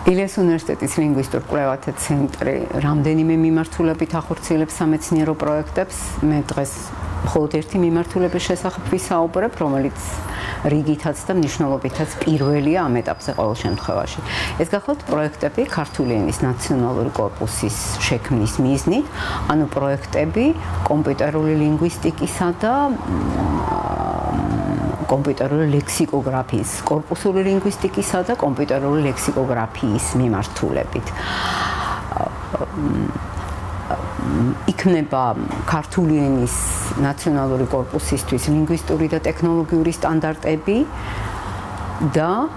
ილიას უნივერსიტეტის ლინგვისტურ კვლევათა ცენტრი რამდენიმე მიმართულებით ახორციელებს სამეცნიერო პროექტებს. მე დღეს მხოლოდ ერთი მიმართულების შესახებ ვისაუბრებ, რომელიც რიგითაც და მნიშვნელობითაც პირველია ამ ეტაპზე ყოველ შემთხვევაში. ეს გახლავთ პროექტები ქართული ენის ნაციონალური კორპუსის შექმნის მიზნით, ანუ პროექტები კომპიუტერული ლინგვისტიკისა და კომპიუტერული ლექსიკოგრაფიის, კორპუსული ლინგვისტიკისა და კომპიუტერული ლექსიკოგრაფიის მიმართულებით. იქნება ქართული ენის ნაციონალური კორპუსისთვის ლინგვისტური და ტექნოლოგიური სტანდარტები და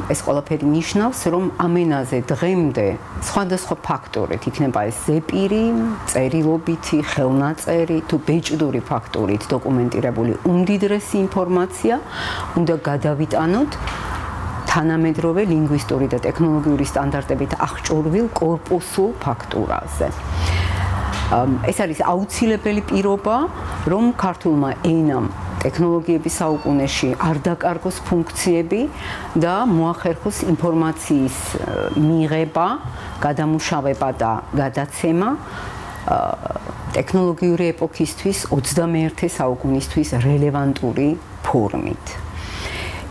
ეს ყველაფერი ნიშნავს, რომ ამ ენაზე დღემდე სხვადასხვა ფაქტორით იქნება ეს ზეპირი, წერილობითი, ხელნაწერი თუ ბეჭდური ფაქტორით დოკუმენტირებული უმდიდრესი ინფორმაცია უნდა გადავიტანოთ თანამედროვე ლინგვისტური და ტექნოლოგიური სტანდარტებით აღჭურვილ კორპუსულ ფაქტურაზე. ეს არის აუცილებელი პირობა, რომ ქართულმა ენამ ტექნოლოგიების საუკუნეში არ დაკარგოს ფუნქციები და მოახერხოს ინფორმაციის მიღება, გადამუშავება და გადაცემა ტექნოლოგიური ეპოქისთვის 21 საუკუნისთვის რელევანტური ფორმით.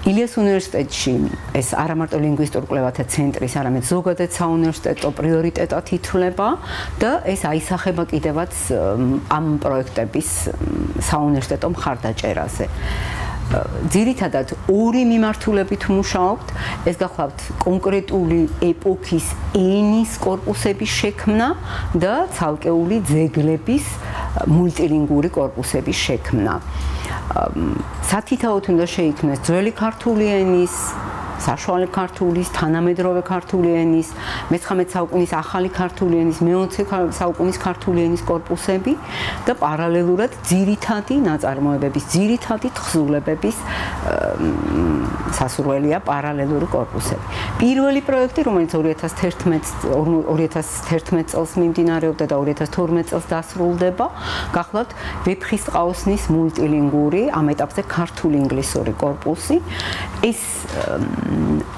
ილიას უნივერსიტეტში ეს არა მარტო ლინგვისტურ კვლევათა ცენტრის, არამედ ზოგადად საუნივერსიტეტო პრიორიტეტად ითვლება და ეს აისახება კიდევაც ამ პროექტების საუნივერსიტეტო მხარდაჭერაზე. ძირითადად ორი მიმართულებით მუშაობთ, ეს გახლავთ კონკრეტული ეპოქის ენის კორპუსების შექმნა და ცალკეული ძეგლების მულტილინგური კორპუსების შექმნა. სათითაოდ უნდა შეიქმნას ძველი ქართული ენის, საშუალო ქართულის, თანამედროვე ქართული ენის, მე-19 საუკუნის ახალი ქართული ენის, მე-20 საუკუნის ქართული ენის კორპუსები და პარალელურად ძირითადი ნაწარმოებების, ძირითადი თხზულებების სასურველია პარალელური კორპუსები. პირველი პროექტი, რომელიც 2011 წელს მიმდინარეობდა და 2012 წელს დასრულდება, გახლავთ ვეფხისტყაოსნის მულტილინგური, ამ ეტაპზე ქართული ინგლისური კორპუსი. ეს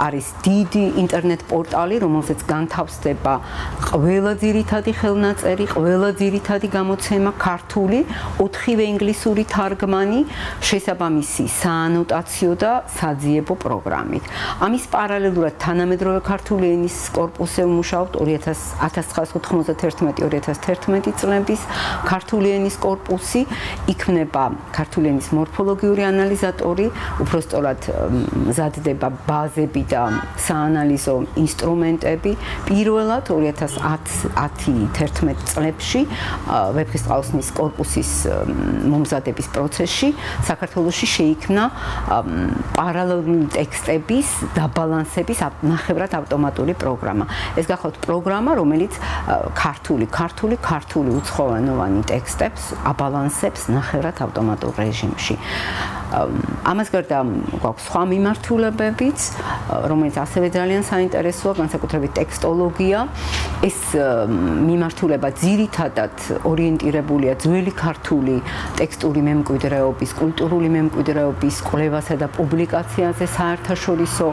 არის დიდი ინტერნეტ პორტალი, რომელზეც განთავსდება ყველა ძირითადი ხელნაწერი, ყველა ძირითადი გამოცემა ქართული, 4-ვე ინგლისური თარგმანი, შესაბამისი საანოტაციო და საძიებო პროგრამით. ამის პარალელურად თანამედროვე ქართული ენის კორპუსზე მუშაობთ 1991-2011 წლების ქართული ენის კორპუსი, იქმნება ქართული ენის მორფოლოგიური ანალიზატორი, უბრალოდ მზადდება ბაზები და საანალიზო ინსტრუმენტები. პირველად 2010-11 წლებში ვეფხისტყაოსნის კორპუსის მომზადების პროცესში საქართველოში შეიქმნა პარალელური ტექსტების დაბალანსების ნახევრად ავტომატური პროგრამა. ეს გახლავთ პროგრამა, რომელიც ქართული უცხოენოვანი ტექსტებს აბალანსებს ნახევრად ავტომატურ რეჟიმში. ამას გარდა გვაქვს სხვა მიმართულებებიც, რომელიც ასევე ძალიან საინტერესოა, განსაკუთრებით ტექსტოლოგია. ეს მიმართულება ძირითადად ორიენტირებულია ძველი ქართული ტექსტური მემკვიდრეობის, კულტურული მემკვიდრეობის კვლევასა და პუბლიკაციაზე საერთაშორისო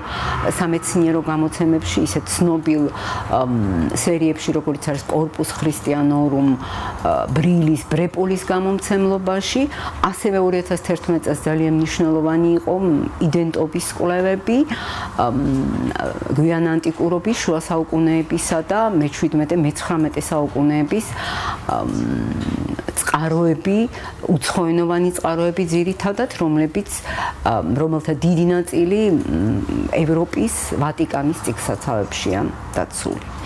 სამეცნიერო გამოცემებში, ისეთ ცნობილ სერიებში, როგორც არის კორპუს ქრისტიანორუმ, ბრილის, ბრეპოლის გამომცემლობაში, ასევე 2011 წელს ძალიან მნიშვნელოვანი იყო იდენტობის კვლევები, გვიანანტიკურობის, შუა საუკუნეებისა და მე-17-მე-19 საუკუნეების წყაროები, უცხოენოვანი წყაროები ძირითადად, რომელთა დიდი ნაწილი ევროპის ვატიკანის წიგნსაცავებშია დაცული.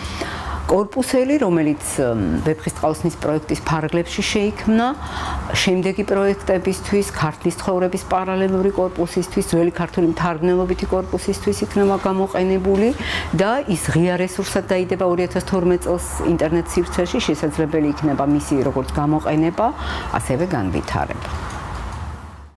კორპუსელი, რომელიც ვეფხისტყაოსნის პროექტის ფარგლებში შეიქმნა, შემდეგი პროექტებისთვის, ქართლის ცხოვრების პარალელური კორპუსისთვის, ძველი ქართული მთარგმნელობითი კორპუსისთვის იქნება გამოყენებული და ის ღია რესურსად დაიდება 2012 წელს ინტერნეტ სივრცეში, შესაძლებელი იქნება მისი როგორც გამოყენება, ასევე განვითარება.